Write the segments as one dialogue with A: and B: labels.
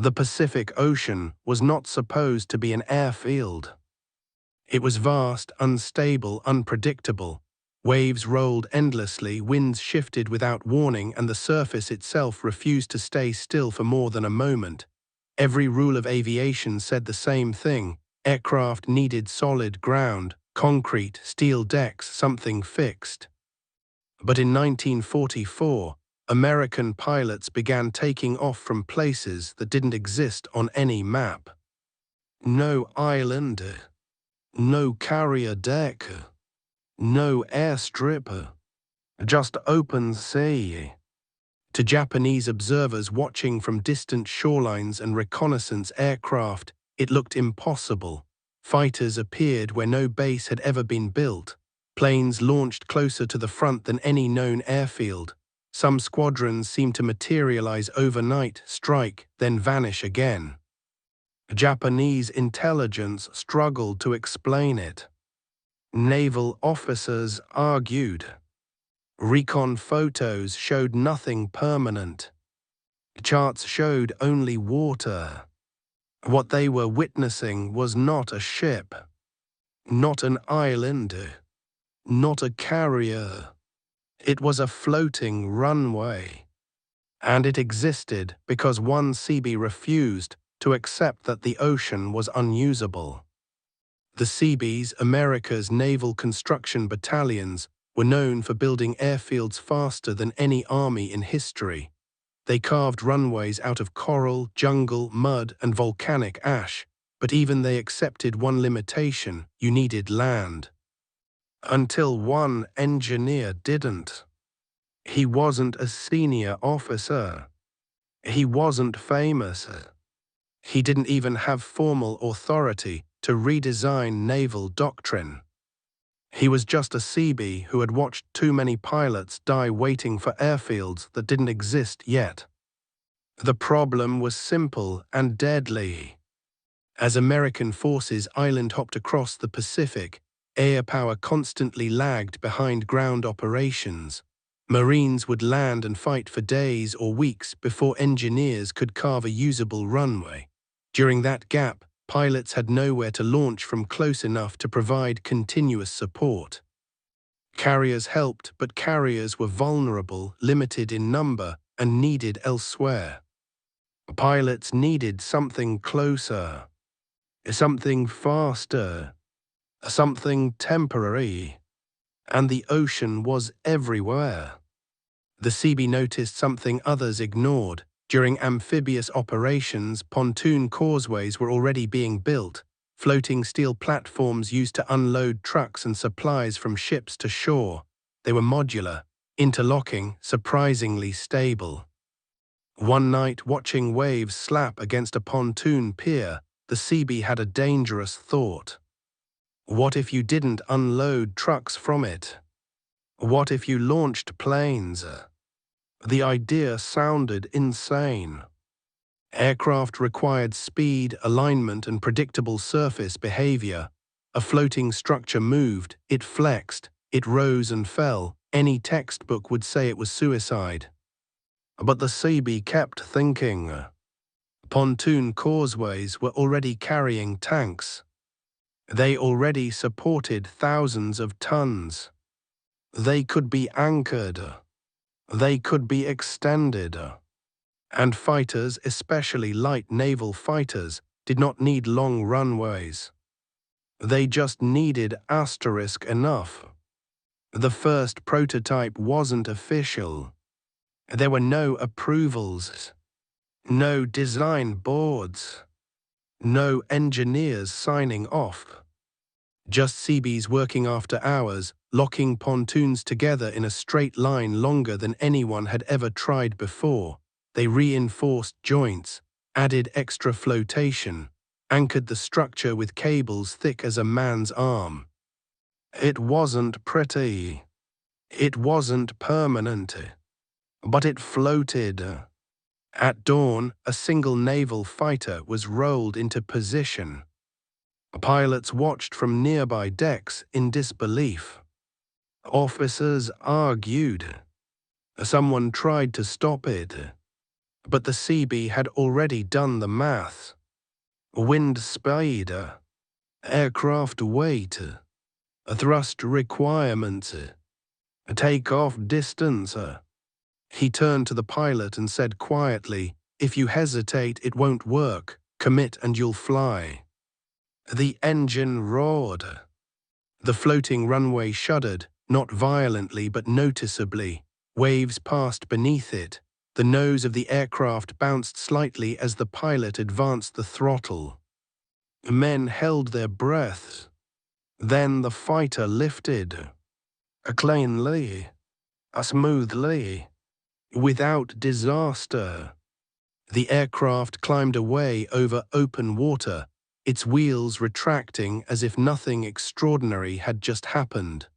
A: The Pacific Ocean was not supposed to be an airfield. It was vast, unstable, unpredictable. Waves rolled endlessly, winds shifted without warning, and the surface itself refused to stay still for more than a moment. Every rule of aviation said the same thing. Aircraft needed solid ground, concrete, steel decks, something fixed. But in 1944, American pilots began taking off from places that didn't exist on any map. No island, no carrier deck, no airstrip, just open sea. To Japanese observers watching from distant shorelines and reconnaissance aircraft, it looked impossible. Fighters appeared where no base had ever been built. Planes launched closer to the front than any known airfield. Some squadrons seemed to materialize overnight, strike, then vanish again. Japanese intelligence struggled to explain it. Naval officers argued. Recon photos showed nothing permanent. Charts showed only water. What they were witnessing was not a ship, not an island, not a carrier. It was a floating runway. And it existed because one Seabee refused to accept that the ocean was unusable. The Seabees, America's naval construction battalions, were known for building airfields faster than any army in history. They carved runways out of coral, jungle, mud, and volcanic ash, but even they accepted one limitation: you needed land. Until one engineer didn't. He wasn't a senior officer. He wasn't famous. He didn't even have formal authority to redesign naval doctrine. He was just a Seabee who had watched too many pilots die waiting for airfields that didn't exist yet. The problem was simple and deadly. As American forces island-hopped across the Pacific, air power constantly lagged behind ground operations. Marines would land and fight for days or weeks before engineers could carve a usable runway. During that gap, pilots had nowhere to launch from close enough to provide continuous support. Carriers helped, but carriers were vulnerable, limited in number, and needed elsewhere. Pilots needed something closer, something faster, something temporary. And the ocean was everywhere. The Seabee noticed something others ignored. During amphibious operations, pontoon causeways were already being built, floating steel platforms used to unload trucks and supplies from ships to shore. They were modular, interlocking, surprisingly stable. One night, watching waves slap against a pontoon pier, the Seabee had a dangerous thought. What if you didn't unload trucks from it? What if you launched planes? The idea sounded insane. Aircraft required speed, alignment, and predictable surface behavior. A floating structure moved, it flexed, it rose and fell. Any textbook would say it was suicide. But the Seabee kept thinking. Pontoon causeways were already carrying tanks. They already supported thousands of tons. They could be anchored. They could be extended. And fighters, especially light naval fighters, did not need long runways. They just needed asterisk enough. The first prototype wasn't official. There were no approvals, no design boards, no engineers signing off. Just Seabees working after hours, locking pontoons together in a straight line longer than anyone had ever tried before. They reinforced joints, added extra flotation, anchored the structure with cables thick as a man's arm. It wasn't pretty. It wasn't permanent. But it floated. At dawn, a single naval fighter was rolled into position. Pilots watched from nearby decks in disbelief. Officers argued. Someone tried to stop it. But the Seabee had already done the math. Wind speed, aircraft weight, thrust requirements, take-off distance. He turned to the pilot and said quietly, "If you hesitate, it won't work. Commit and you'll fly." The engine roared. The floating runway shuddered, not violently but noticeably. Waves passed beneath it. The nose of the aircraft bounced slightly as the pilot advanced the throttle. Men held their breaths. Then the fighter lifted. Cleanly, smoothly, without disaster. The aircraft climbed away over open water, its wheels retracting as if nothing extraordinary had just happened.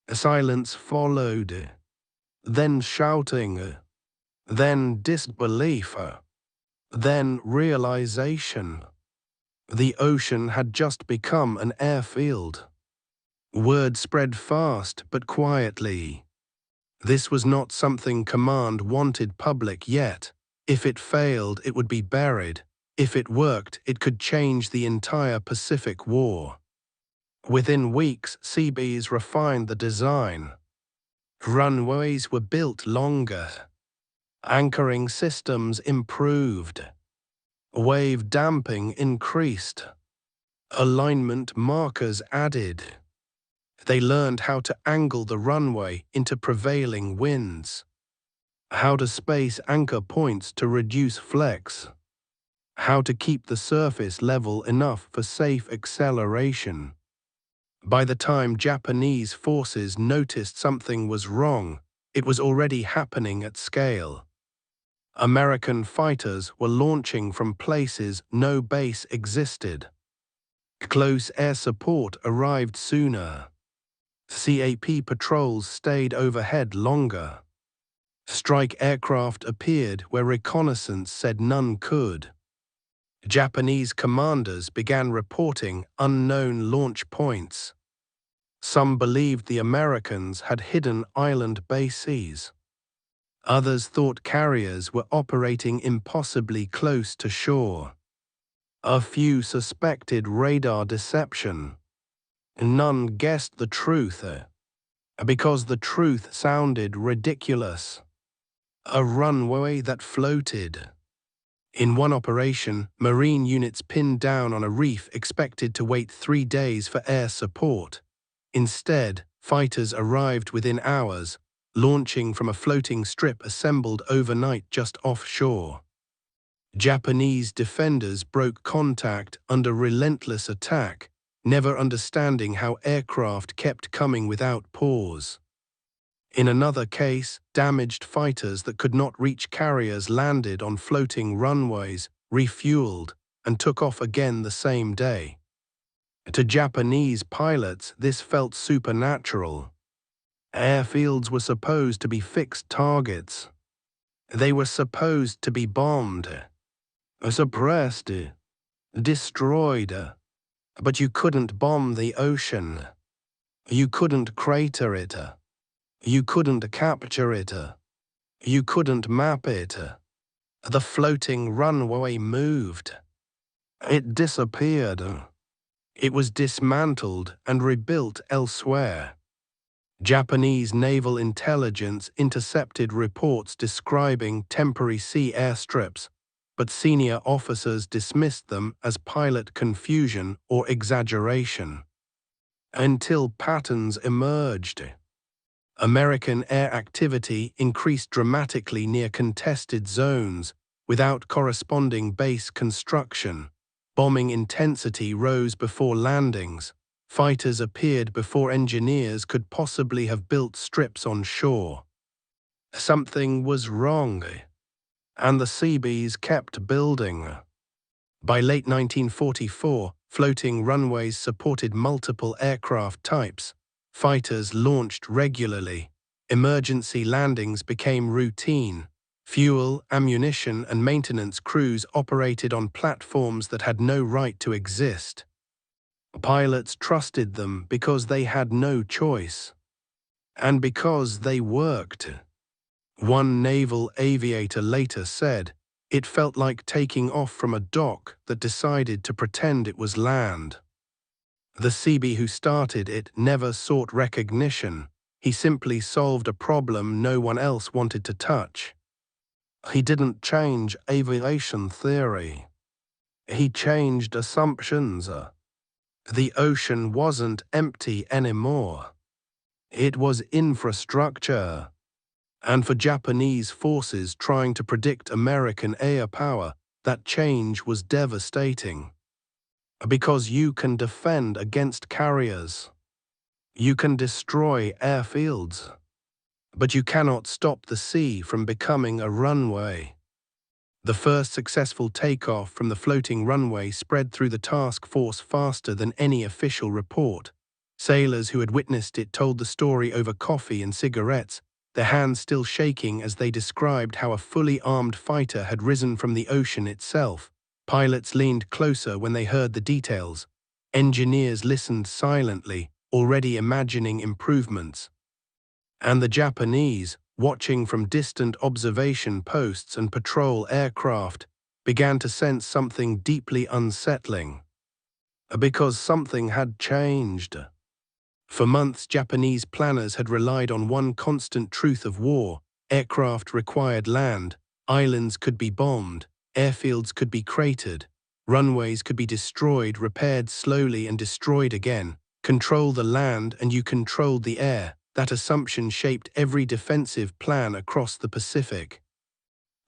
A: A silence followed, then shouting, then disbelief, then realization. The ocean had just become an airfield. Word spread fast but quietly. This was not something command wanted public yet. If it failed, it would be buried. If it worked, it could change the entire Pacific War. Within weeks, Seabees refined the design. Runways were built longer. Anchoring systems improved. Wave damping increased. Alignment markers added. They learned how to angle the runway into prevailing winds, how to space anchor points to reduce flex, how to keep the surface level enough for safe acceleration. By the time Japanese forces noticed something was wrong, it was already happening at scale. American fighters were launching from places no base existed. Close air support arrived sooner. CAP patrols stayed overhead longer. Strike aircraft appeared where reconnaissance said none could. Japanese commanders began reporting unknown launch points. Some believed the Americans had hidden island bases. Others thought carriers were operating impossibly close to shore. A few suspected radar deception. None guessed the truth, because the truth sounded ridiculous. A runway that floated. In one operation, Marine units pinned down on a reef expected to wait 3 days for air support. Instead, fighters arrived within hours, launching from a floating strip assembled overnight just offshore. Japanese defenders broke contact under relentless attack, never understanding how aircraft kept coming without pause. In another case, damaged fighters that could not reach carriers landed on floating runways, refueled, and took off again the same day. To Japanese pilots, this felt supernatural. Airfields were supposed to be fixed targets. They were supposed to be bombed, suppressed, destroyed. But you couldn't bomb the ocean. You couldn't crater it. You couldn't capture it. You couldn't map it. The floating runway moved. It disappeared. It was dismantled and rebuilt elsewhere. Japanese naval intelligence intercepted reports describing temporary sea airstrips, but senior officers dismissed them as pilot confusion or exaggeration. Until patterns emerged. American air activity increased dramatically near contested zones without corresponding base construction. Bombing intensity rose before landings. Fighters appeared before engineers could possibly have built strips on shore. Something was wrong, and the Seabees kept building. By late 1944, floating runways supported multiple aircraft types. Fighters launched regularly. Emergency landings became routine. Fuel, ammunition, and maintenance crews operated on platforms that had no right to exist. Pilots trusted them because they had no choice. And because they worked. One naval aviator later said, "It felt like taking off from a dock that decided to pretend it was land." The Seabee who started it never sought recognition. He simply solved a problem no one else wanted to touch. He didn't change aviation theory. He changed assumptions. The ocean wasn't empty anymore. It was infrastructure. And for Japanese forces trying to predict American air power, that change was devastating. Because you can defend against carriers. You can destroy airfields. But you cannot stop the sea from becoming a runway. The first successful takeoff from the floating runway spread through the task force faster than any official report. Sailors who had witnessed it told the story over coffee and cigarettes, their hands still shaking as they described how a fully armed fighter had risen from the ocean itself. Pilots leaned closer when they heard the details. Engineers listened silently, already imagining improvements. And the Japanese, watching from distant observation posts and patrol aircraft, began to sense something deeply unsettling. Because something had changed. For months, Japanese planners had relied on one constant truth of war: aircraft required land, islands could be bombed, airfields could be cratered, runways could be destroyed, repaired slowly and destroyed again. Control the land and you controlled the air. That assumption shaped every defensive plan across the Pacific.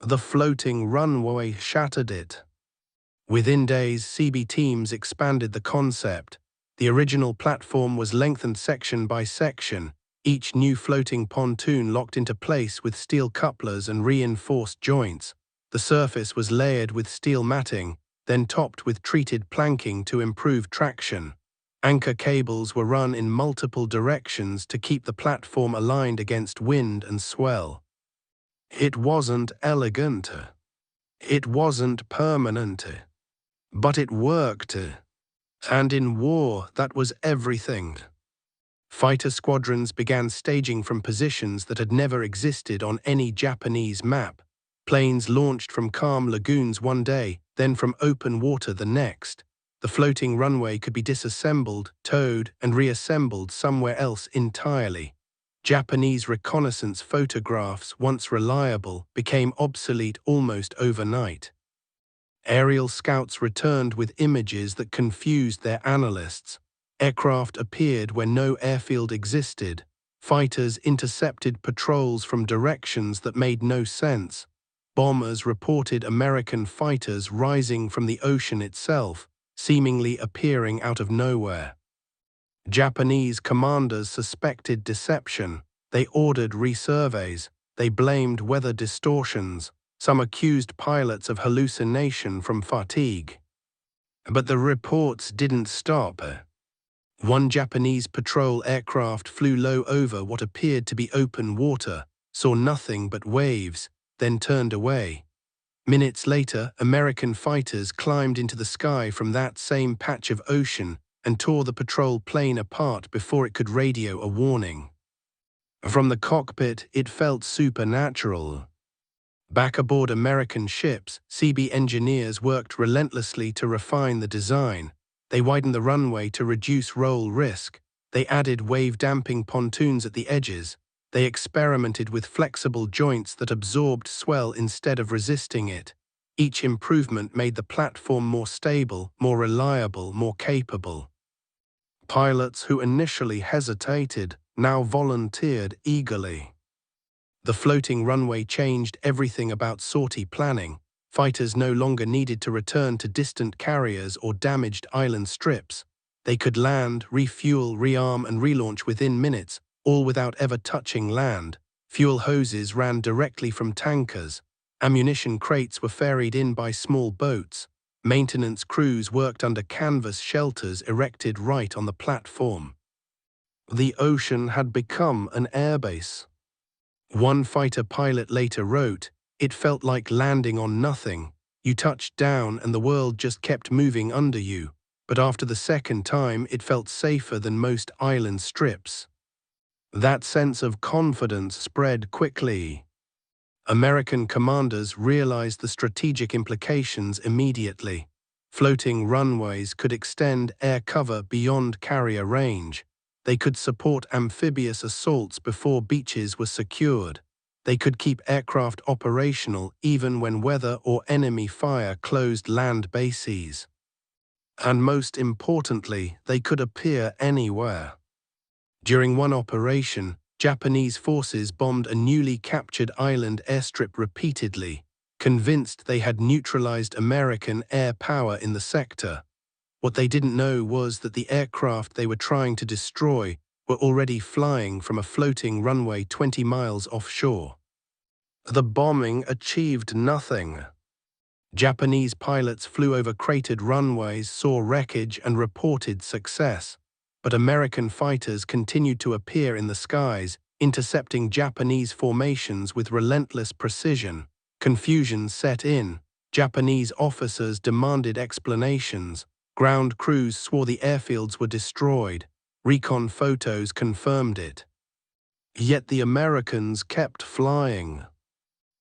A: The floating runway shattered it. Within days, Seabee teams expanded the concept. The original platform was lengthened section by section, each new floating pontoon locked into place with steel couplers and reinforced joints. The surface was layered with steel matting, then topped with treated planking to improve traction. Anchor cables were run in multiple directions to keep the platform aligned against wind and swell. It wasn't elegant. It wasn't permanent. But it worked. And in war, that was everything. Fighter squadrons began staging from positions that had never existed on any Japanese map. Planes launched from calm lagoons one day, then from open water the next. The floating runway could be disassembled, towed, and reassembled somewhere else entirely. Japanese reconnaissance photographs, once reliable, became obsolete almost overnight. Aerial scouts returned with images that confused their analysts. Aircraft appeared where no airfield existed. Fighters intercepted patrols from directions that made no sense. Bombers reported American fighters rising from the ocean itself, seemingly appearing out of nowhere. Japanese commanders suspected deception. They ordered resurveys. They blamed weather distortions. Some accused pilots of hallucination from fatigue. But the reports didn't stop. One Japanese patrol aircraft flew low over what appeared to be open water, saw nothing but waves, then turned away. Minutes later, American fighters climbed into the sky from that same patch of ocean and tore the patrol plane apart before it could radio a warning. From the cockpit, it felt supernatural. Back aboard American ships, Seabee engineers worked relentlessly to refine the design. They widened the runway to reduce roll risk. They added wave-damping pontoons at the edges. They experimented with flexible joints that absorbed swell instead of resisting it. Each improvement made the platform more stable, more reliable, more capable. Pilots who initially hesitated now volunteered eagerly. The floating runway changed everything about sortie planning. Fighters no longer needed to return to distant carriers or damaged island strips. They could land, refuel, rearm, and relaunch within minutes, all without ever touching land. Fuel hoses ran directly from tankers. Ammunition crates were ferried in by small boats. Maintenance crews worked under canvas shelters erected right on the platform. The ocean had become an airbase. One fighter pilot later wrote, "It felt like landing on nothing. You touched down and the world just kept moving under you. But after the second time, it felt safer than most island strips." That sense of confidence spread quickly. American commanders realized the strategic implications immediately. Floating runways could extend air cover beyond carrier range. They could support amphibious assaults before beaches were secured. They could keep aircraft operational even when weather or enemy fire closed land bases. And most importantly, they could appear anywhere. During one operation, Japanese forces bombed a newly captured island airstrip repeatedly, convinced they had neutralized American air power in the sector. What they didn't know was that the aircraft they were trying to destroy were already flying from a floating runway 20 miles offshore. The bombing achieved nothing. Japanese pilots flew over cratered runways, saw wreckage, and reported success. But American fighters continued to appear in the skies, intercepting Japanese formations with relentless precision. Confusion set in. Japanese officers demanded explanations. Ground crews swore the airfields were destroyed. Recon photos confirmed it. Yet the Americans kept flying.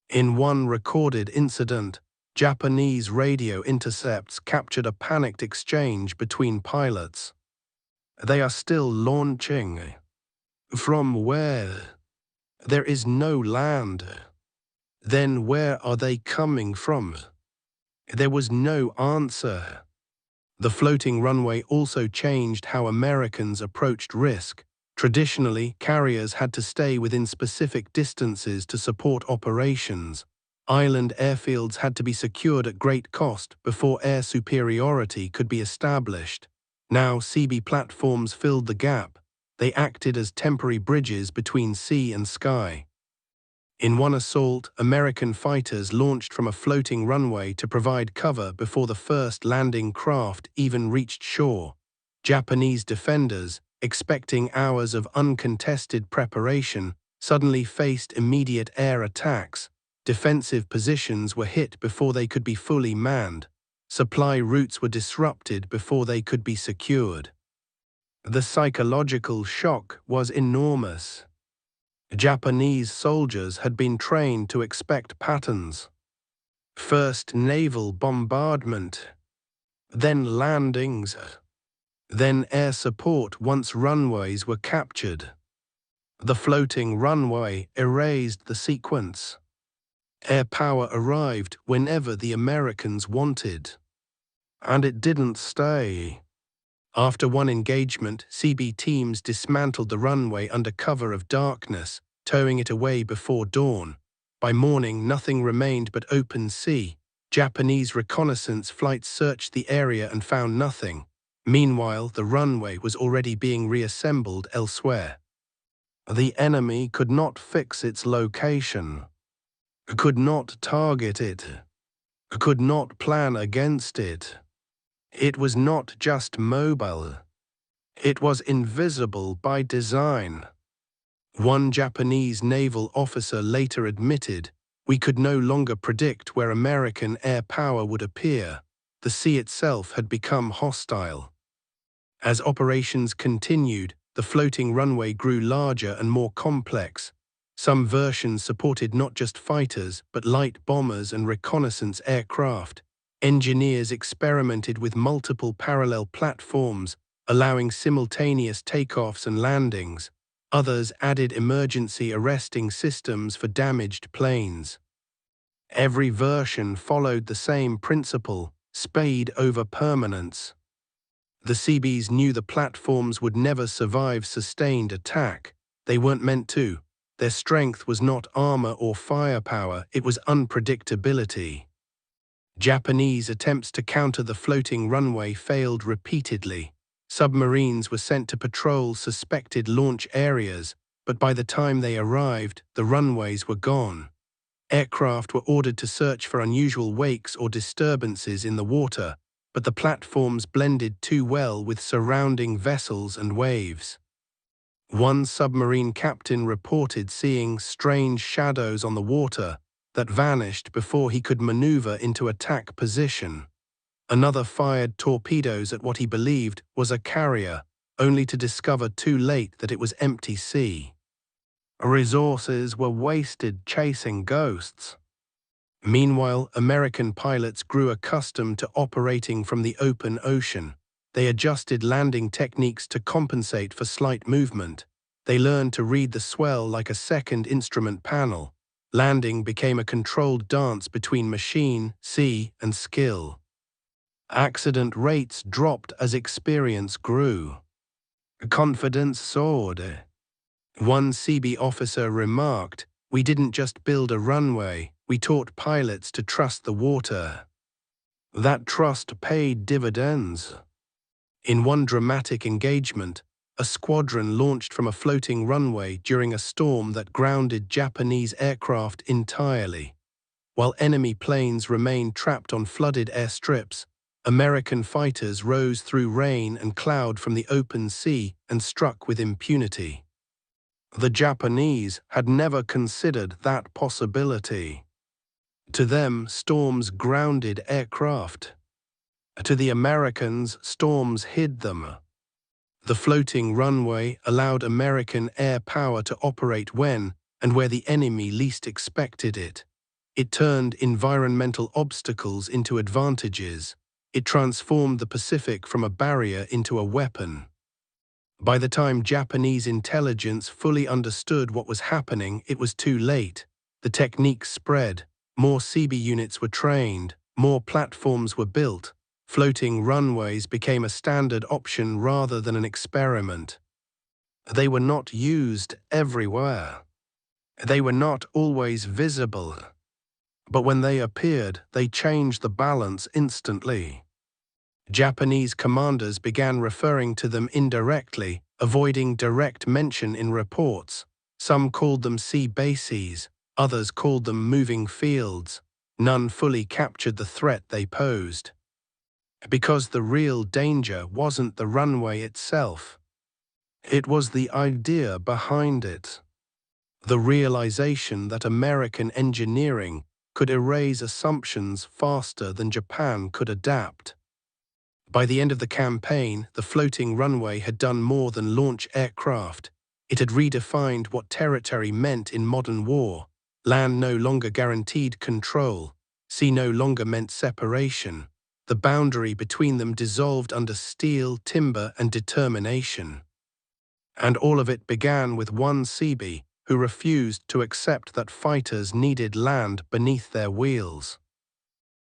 A: In one recorded incident, Japanese radio intercepts captured a panicked exchange between pilots. "They are still launching. From where? There is no land. Then where are they coming from?" There was no answer. The floating runway also changed how Americans approached risk. Traditionally, carriers had to stay within specific distances to support operations. Island airfields had to be secured at great cost before air superiority could be established. Now Seabee platforms filled the gap. They acted as temporary bridges between sea and sky. In one assault, American fighters launched from a floating runway to provide cover before the first landing craft even reached shore. Japanese defenders, expecting hours of uncontested preparation, suddenly faced immediate air attacks. Defensive positions were hit before they could be fully manned. Supply routes were disrupted before they could be secured. The psychological shock was enormous. Japanese soldiers had been trained to expect patterns. First naval bombardment, then landings, then air support once runways were captured. The floating runway erased the sequence. Air power arrived whenever the Americans wanted. And it didn't stay. After one engagement, Seabee teams dismantled the runway under cover of darkness, towing it away before dawn. By morning, nothing remained but open sea. Japanese reconnaissance flights searched the area and found nothing. Meanwhile, the runway was already being reassembled elsewhere. The enemy could not fix its location, could not target it, could not plan against it. It was not just mobile. It was invisible by design. One Japanese naval officer later admitted, "We could no longer predict where American air power would appear. The sea itself had become hostile." As operations continued, the floating runway grew larger and more complex. Some versions supported not just fighters, but light bombers and reconnaissance aircraft. Engineers experimented with multiple parallel platforms, allowing simultaneous takeoffs and landings. Others added emergency arresting systems for damaged planes. Every version followed the same principle: speed over permanence. The Seabees knew the platforms would never survive sustained attack. They weren't meant to. Their strength was not armor or firepower, it was unpredictability. Japanese attempts to counter the floating runway failed repeatedly. Submarines were sent to patrol suspected launch areas, but by the time they arrived, the runways were gone. Aircraft were ordered to search for unusual wakes or disturbances in the water, but the platforms blended too well with surrounding vessels and waves. One submarine captain reported seeing strange shadows on the water that vanished before he could maneuver into attack position. Another fired torpedoes at what he believed was a carrier, only to discover too late that it was empty sea. Resources were wasted chasing ghosts. Meanwhile, American pilots grew accustomed to operating from the open ocean. They adjusted landing techniques to compensate for slight movement. They learned to read the swell like a second instrument panel. Landing became a controlled dance between machine, sea, and skill. Accident rates dropped as experience grew. Confidence soared. One Seabee officer remarked, "We didn't just build a runway, we taught pilots to trust the water." That trust paid dividends. In one dramatic engagement, a squadron launched from a floating runway during a storm that grounded Japanese aircraft entirely. While enemy planes remained trapped on flooded airstrips, American fighters rose through rain and cloud from the open sea and struck with impunity. The Japanese had never considered that possibility. To them, storms grounded aircraft. To the Americans, storms hid them. The floating runway allowed American air power to operate when and where the enemy least expected it. It turned environmental obstacles into advantages. It transformed the Pacific from a barrier into a weapon. By the time Japanese intelligence fully understood what was happening, it was too late. The technique spread, more Seabee units were trained, more platforms were built. Floating runways became a standard option rather than an experiment. They were not used everywhere. They were not always visible. But when they appeared, they changed the balance instantly. Japanese commanders began referring to them indirectly, avoiding direct mention in reports. Some called them sea bases, others called them moving fields. None fully captured the threat they posed. Because the real danger wasn't the runway itself. It was the idea behind it. The realization that American engineering could erase assumptions faster than Japan could adapt. By the end of the campaign, the floating runway had done more than launch aircraft. It had redefined what territory meant in modern war. Land no longer guaranteed control. Sea no longer meant separation. The boundary between them dissolved under steel, timber, and determination. And all of it began with one Seabee, who refused to accept that fighters needed land beneath their wheels.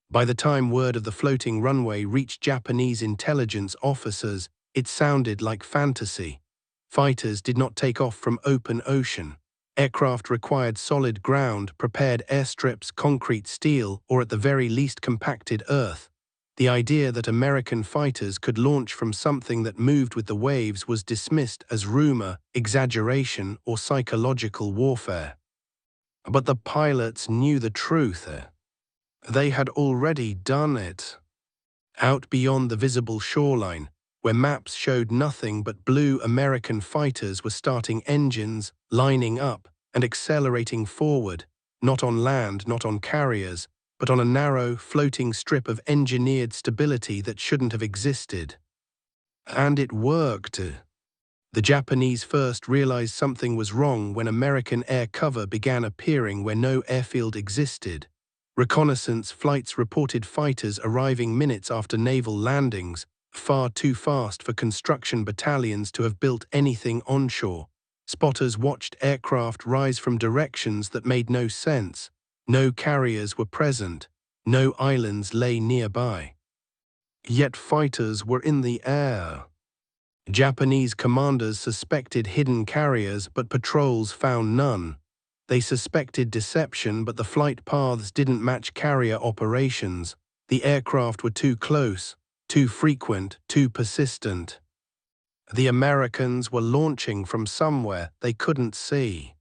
A: By the time word of the floating runway reached Japanese intelligence officers, it sounded like fantasy. Fighters did not take off from open ocean. Aircraft required solid ground, prepared airstrips, concrete steel, or at the very least compacted earth. The idea that American fighters could launch from something that moved with the waves was dismissed as rumor, exaggeration, or psychological warfare. But the pilots knew the truth. They had already done it. Out beyond the visible shoreline, where maps showed nothing but blue, American fighters were starting engines, lining up, and accelerating forward, not on land, not on carriers, but on a narrow, floating strip of engineered stability that shouldn't have existed. And it worked. The Japanese first realized something was wrong when American air cover began appearing where no airfield existed. Reconnaissance flights reported fighters arriving minutes after naval landings, far too fast for construction battalions to have built anything onshore. Spotters watched aircraft rise from directions that made no sense. No carriers were present. No islands lay nearby. Yet fighters were in the air. Japanese commanders suspected hidden carriers, but patrols found none. They suspected deception, but the flight paths didn't match carrier operations. The aircraft were too close, too frequent, too persistent. The Americans were launching from somewhere they couldn't see.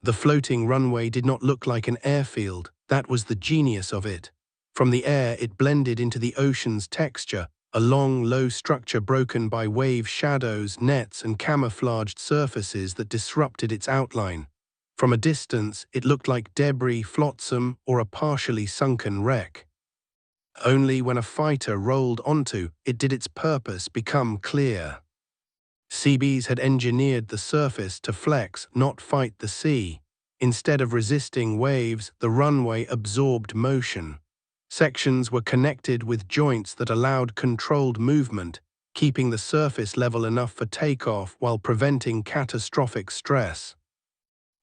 A: The floating runway did not look like an airfield. That was the genius of it. From the air, it blended into the ocean's texture, a long, low structure broken by wave shadows, nets, and camouflaged surfaces that disrupted its outline. From a distance, it looked like debris, flotsam, or a partially sunken wreck. Only when a fighter rolled onto it did its purpose become clear. Seabees had engineered the surface to flex, not fight the sea. Instead of resisting waves, the runway absorbed motion. Sections were connected with joints that allowed controlled movement, keeping the surface level enough for takeoff while preventing catastrophic stress.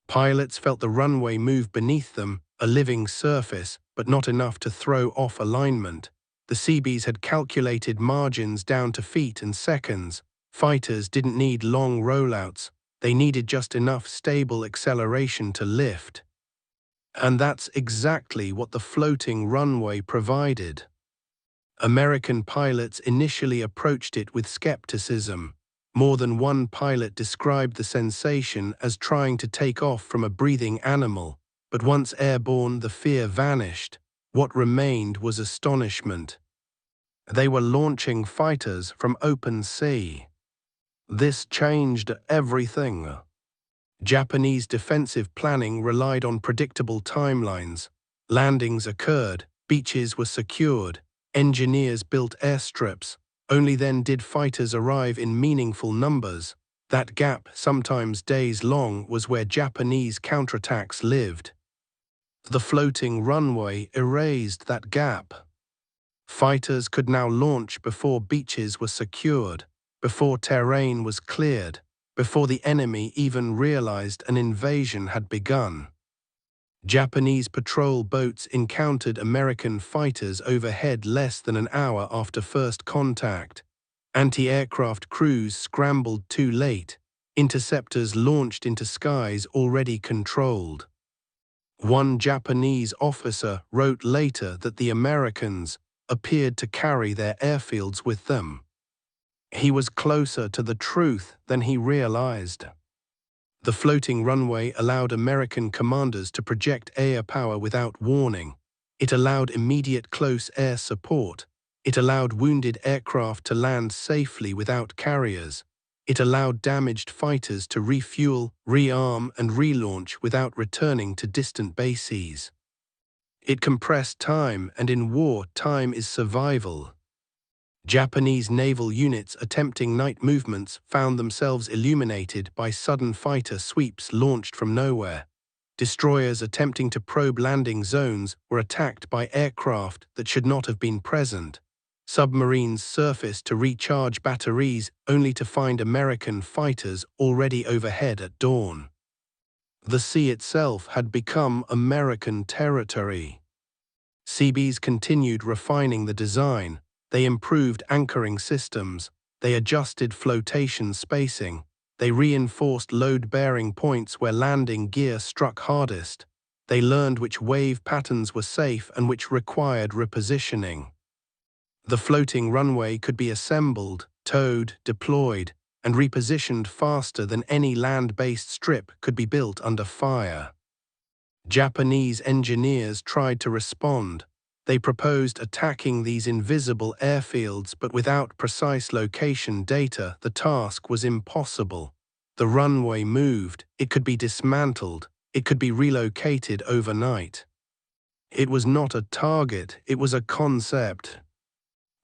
A: Pilots felt the runway move beneath them, a living surface, but not enough to throw off alignment. The Seabees had calculated margins down to feet and seconds. Fighters didn't need long rollouts, they needed just enough stable acceleration to lift. And that's exactly what the floating runway provided. American pilots initially approached it with skepticism. More than one pilot described the sensation as trying to take off from a breathing animal, but once airborne the fear vanished. What remained was astonishment. They were launching fighters from open sea. This changed everything. Japanese defensive planning relied on predictable timelines. Landings occurred, beaches were secured, engineers built airstrips. Only then did fighters arrive in meaningful numbers. That gap, sometimes days long, was where Japanese counterattacks lived. The floating runway erased that gap. Fighters could now launch before beaches were secured, before terrain was cleared, before the enemy even realized an invasion had begun. Japanese patrol boats encountered American fighters overhead less than an hour after first contact. Anti-aircraft crews scrambled too late. Interceptors launched into skies already controlled. One Japanese officer wrote later that the Americans appeared to carry their airfields with them. He was closer to the truth than he realized. The floating runway allowed American commanders to project air power without warning. It allowed immediate close air support. It allowed wounded aircraft to land safely without carriers. It allowed damaged fighters to refuel, rearm, and relaunch without returning to distant bases. It compressed time, and in war, time is survival. Japanese naval units attempting night movements found themselves illuminated by sudden fighter sweeps launched from nowhere. Destroyers attempting to probe landing zones were attacked by aircraft that should not have been present. Submarines surfaced to recharge batteries only to find American fighters already overhead at dawn. The sea itself had become American territory. Seabees continued refining the design. They improved anchoring systems, they adjusted flotation spacing, they reinforced load-bearing points where landing gear struck hardest. They learned which wave patterns were safe and which required repositioning. The floating runway could be assembled, towed, deployed, and repositioned faster than any land-based strip could be built under fire. Japanese engineers tried to respond. They proposed attacking these invisible airfields, but without precise location data, the task was impossible. The runway moved, it could be dismantled, it could be relocated overnight. It was not a target, it was a concept.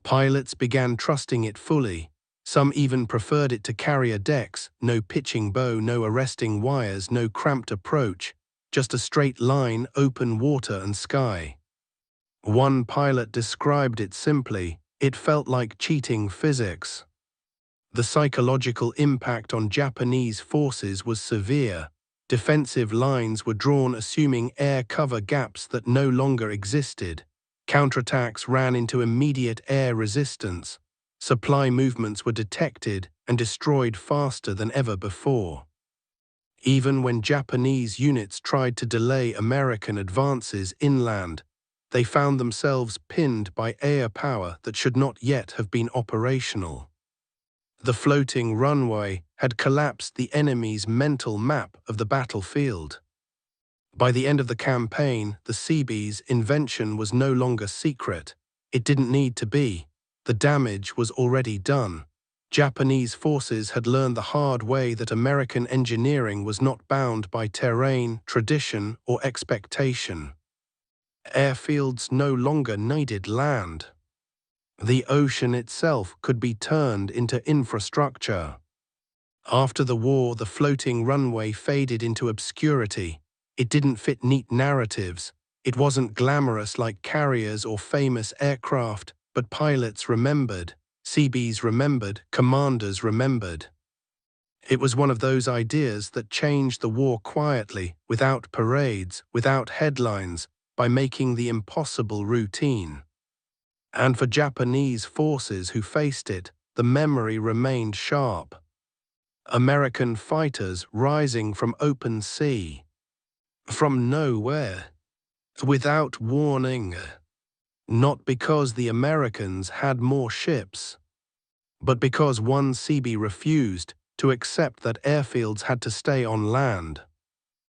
A: Pilots began trusting it fully. Some even preferred it to carrier decks, no pitching bow, no arresting wires, no cramped approach, just a straight line, open water and sky. One pilot described it simply: it felt like cheating physics. The psychological impact on Japanese forces was severe. Defensive lines were drawn assuming air cover gaps that no longer existed. Counterattacks ran into immediate air resistance. Supply movements were detected and destroyed faster than ever before. Even when Japanese units tried to delay American advances inland, they found themselves pinned by air power that should not yet have been operational. The floating runway had collapsed the enemy's mental map of the battlefield. By the end of the campaign, the Seabees' invention was no longer secret. It didn't need to be. The damage was already done. Japanese forces had learned the hard way that American engineering was not bound by terrain, tradition, or expectation. Airfields no longer needed land. The ocean itself could be turned into infrastructure. After the war, the floating runway faded into obscurity. It didn't fit neat narratives. It wasn't glamorous like carriers or famous aircraft, but pilots remembered, Seabees remembered, commanders remembered. It was one of those ideas that changed the war quietly, without parades, without headlines, by making the impossible routine. And for Japanese forces who faced it, the memory remained sharp. American fighters rising from open sea, from nowhere, without warning. Not because the Americans had more ships, but because one Seabee refused to accept that airfields had to stay on land.